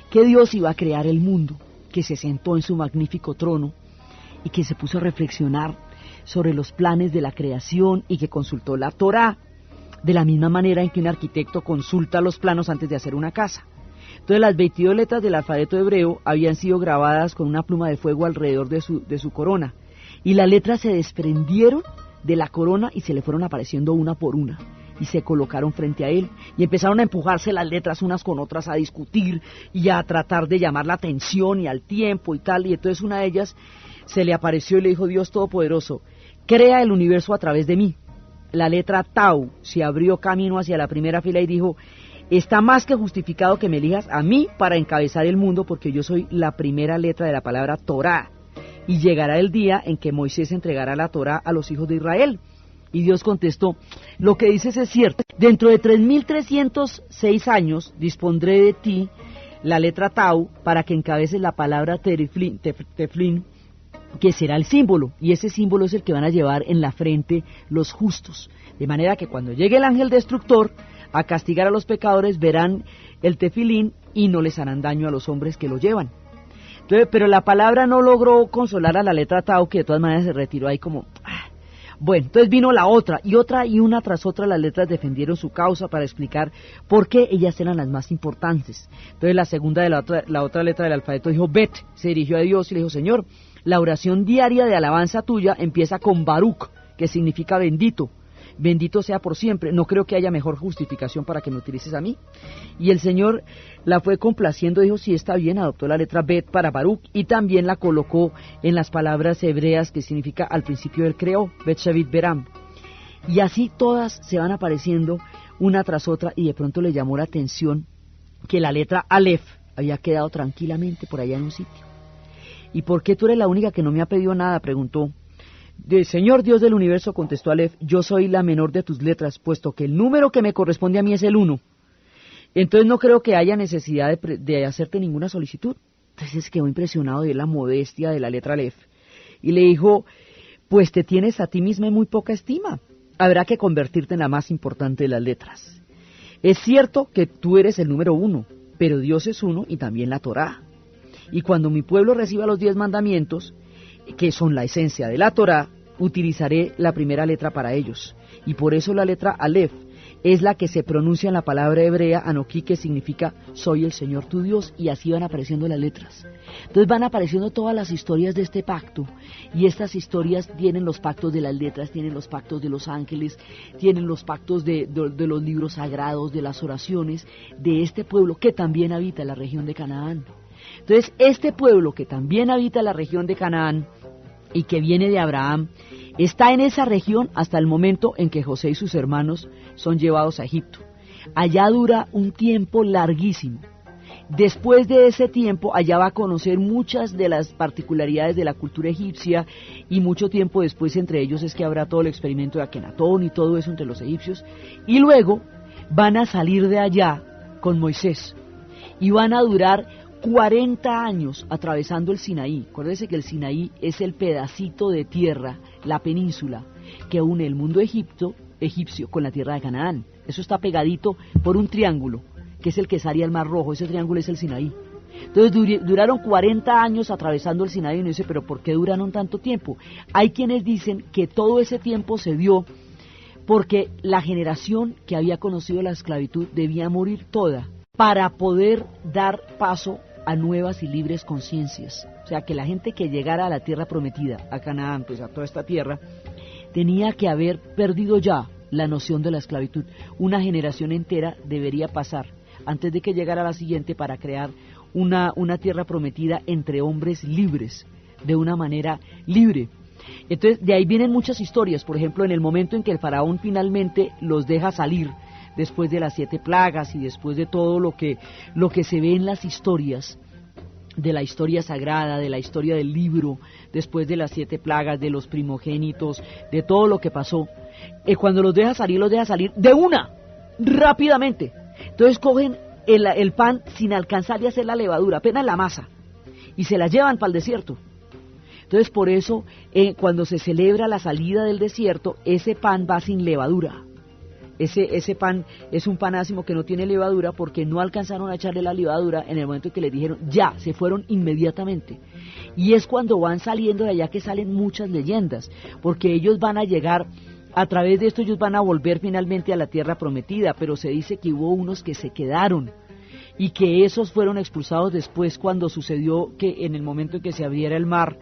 que Dios iba a crear el mundo, que se sentó en su magnífico trono y que se puso a reflexionar sobre los planes de la creación, y que consultó la Torá, de la misma manera en que un arquitecto consulta los planos antes de hacer una casa. Entonces, las 22 letras del alfabeto hebreo habían sido grabadas con una pluma de fuego alrededor de su corona, y las letras se desprendieron de la corona y se le fueron apareciendo una por una, y se colocaron frente a él, y empezaron a empujarse las letras unas con otras, a discutir y a tratar de llamar la atención y al tiempo y tal. Y entonces una de ellas se le apareció y le dijo: Dios Todopoderoso, crea el universo a través de mí. La letra Tau se abrió camino hacia la primera fila y dijo: está más que justificado que me elijas a mí para encabezar el mundo, porque yo soy la primera letra de la palabra Torá, y llegará el día en que Moisés entregará la Torá a los hijos de Israel. Y Dios contestó: lo que dices es cierto, dentro de 3306 años dispondré de ti la letra Tau para que encabeces la palabra Teflin, que será el símbolo, y ese símbolo es el que van a llevar en la frente los justos, de manera que cuando llegue el ángel destructor a castigar a los pecadores, verán el tefilín y no les harán daño a los hombres que lo llevan. Entonces, pero la palabra no logró consolar a la letra Tau, que de todas maneras se retiró ahí como... Bueno, entonces vino la otra, y una tras otra las letras defendieron su causa para explicar por qué ellas eran las más importantes. Entonces la segunda de la otra letra del alfabeto dijo Bet, se dirigió a Dios y le dijo: Señor, la oración diaria de alabanza tuya empieza con Baruch, que significa bendito. Bendito sea por siempre. No creo que haya mejor justificación para que me utilices a mí. Y el Señor la fue complaciendo, dijo: sí, está bien, adoptó la letra Bet para Baruch, y también la colocó en las palabras hebreas que significa al principio él creó, Bet Shavit Beram. Y así todas se van apareciendo una tras otra, y de pronto le llamó la atención que la letra Aleph había quedado tranquilamente por allá en un sitio. ¿Y por qué tú eres la única que no me ha pedido nada?, preguntó. Señor Dios del universo, contestó Aleph, yo soy la menor de tus letras, puesto que el número que me corresponde a mí es el 1. Entonces no creo que haya necesidad de hacerte ninguna solicitud. Entonces quedó impresionado de la modestia de la letra Aleph, y le dijo: pues te tienes a ti misma en muy poca estima, habrá que convertirte en la más importante de las letras. Es cierto que tú eres el número 1, pero Dios es uno y también la Torá. Y cuando mi pueblo reciba los 10 mandamientos, que son la esencia de la Torá, utilizaré la primera letra para ellos, y por eso la letra Aleph es la que se pronuncia en la palabra hebrea Anoquí, que significa soy el Señor tu Dios, y así van apareciendo las letras. Entonces van apareciendo todas las historias de este pacto, y estas historias tienen los pactos de las letras, tienen los pactos de los ángeles, tienen los pactos de los libros sagrados, de las oraciones de este pueblo que también habita en la región de Canaán. Entonces este pueblo que también habita en la región de Canaán y que viene de Abraham, está en esa región hasta el momento en que José y sus hermanos son llevados a Egipto. Allá dura un tiempo larguísimo. Después de ese tiempo, allá va a conocer muchas de las particularidades de la cultura egipcia, y mucho tiempo después, entre ellos, es que habrá todo el experimento de Akenatón y todo eso entre los egipcios, y luego van a salir de allá con Moisés, y van a durar 40 años atravesando el Sinaí. Acuérdense que el Sinaí es el pedacito de tierra, la península, que une el mundo egipcio con la tierra de Canaán. Eso está pegadito por un triángulo, que es el que sale al Mar Rojo. Ese triángulo es el Sinaí. Entonces duraron 40 años atravesando el Sinaí, y uno dice, ¿pero por qué duraron tanto tiempo? Hay quienes dicen que todo ese tiempo se dio porque la generación que había conocido la esclavitud debía morir toda para poder dar paso a nuevas y libres conciencias. O sea, que la gente que llegara a la tierra prometida, a Canaán, pues a toda esta tierra, tenía que haber perdido ya la noción de la esclavitud. Una generación entera debería pasar antes de que llegara la siguiente para crear una tierra prometida entre hombres libres, de una manera libre. Entonces, de ahí vienen muchas historias. Por ejemplo, en el momento en que el faraón finalmente los deja salir, después de las 7 plagas y después de todo lo que se ve en las historias, de la historia sagrada, de la historia del libro, después de las 7 plagas, de los primogénitos, de todo lo que pasó, cuando los deja salir de una, rápidamente. Entonces cogen el pan sin alcanzar y hacer la levadura, apenas la masa, y se la llevan para el desierto. Entonces por eso cuando se celebra la salida del desierto, ese pan va sin levadura. Ese pan es un pan ácimo que no tiene levadura, porque no alcanzaron a echarle la levadura en el momento en que les dijeron, ya, se fueron inmediatamente. Y es cuando van saliendo de allá que salen muchas leyendas, porque ellos van a llegar, a través de esto ellos van a volver finalmente a la tierra prometida, pero se dice que hubo unos que se quedaron, y que esos fueron expulsados después cuando sucedió que en el momento en que se abriera el mar,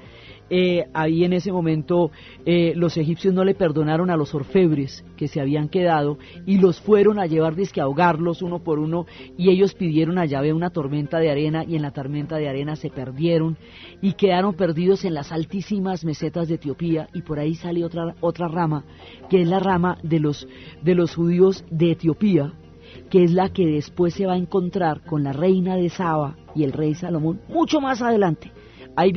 ahí en ese momento los egipcios no le perdonaron a los orfebres que se habían quedado y los fueron a llevar dizque a ahogarlos uno por uno, y ellos pidieron a Yahvé una tormenta de arena, y en la tormenta de arena se perdieron y quedaron perdidos en las altísimas mesetas de Etiopía. Y por ahí sale otra rama, que es la rama de los judíos de Etiopía, que es la que después se va a encontrar con la reina de Saba y el rey Salomón mucho más adelante. Ahí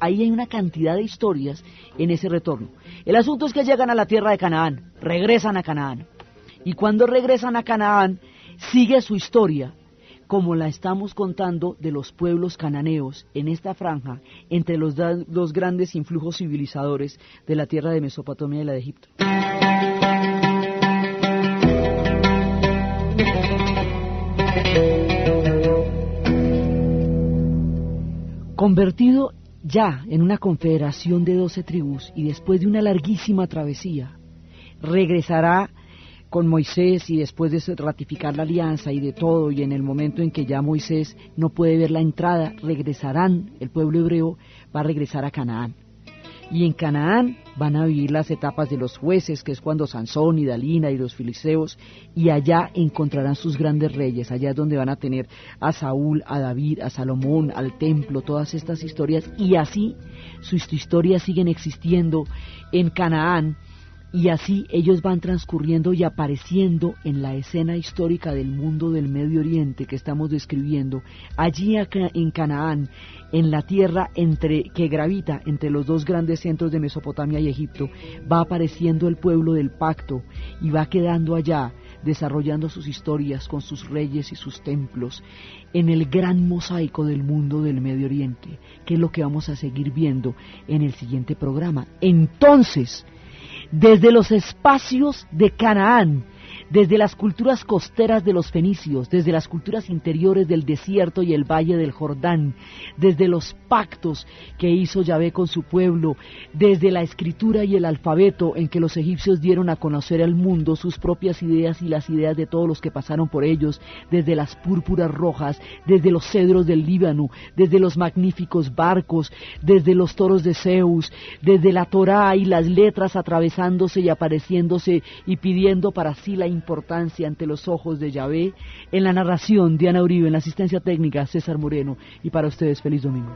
hay una cantidad de historias en ese retorno. El asunto es que llegan a la tierra de Canaán, regresan a Canaán, y cuando regresan a Canaán sigue su historia, como la estamos contando de los pueblos cananeos en esta franja entre los dos grandes influjos civilizadores de la tierra de Mesopotamia y la de Egipto. Convertido ya en una confederación de 12 tribus y después de una larguísima travesía, regresará con Moisés, y después de ratificar la alianza y de todo, y en el momento en que ya Moisés no puede ver la entrada, regresarán, el pueblo hebreo va a regresar a Canaán. Y en Canaán van a vivir las etapas de los jueces, que es cuando Sansón y Dalila y los filisteos, y allá encontrarán sus grandes reyes. Allá es donde van a tener a Saúl, a David, a Salomón, al templo, todas estas historias, y así sus historias siguen existiendo en Canaán, y así ellos van transcurriendo y apareciendo en la escena histórica del mundo del Medio Oriente que estamos describiendo. Allí en Canaán, en la tierra que gravita entre los dos grandes centros de Mesopotamia y Egipto, va apareciendo el pueblo del pacto y va quedando allá, desarrollando sus historias con sus reyes y sus templos, en el gran mosaico del mundo del Medio Oriente, que es lo que vamos a seguir viendo en el siguiente programa. Entonces, desde los espacios de Canaán, desde las culturas costeras de los fenicios, desde las culturas interiores del desierto y el valle del Jordán, desde los pactos que hizo Yahvé con su pueblo, desde la escritura y el alfabeto en que los egipcios dieron a conocer al mundo sus propias ideas y las ideas de todos los que pasaron por ellos, desde las púrpuras rojas, desde los cedros del Líbano, desde los magníficos barcos, desde los toros de Zeus, desde la Torá y las letras atravesándose y apareciéndose y pidiendo para sí la importancia ante los ojos de Yahvé. En la narración, Diana Uribe, en la asistencia técnica, César Moreno, y para ustedes, feliz domingo.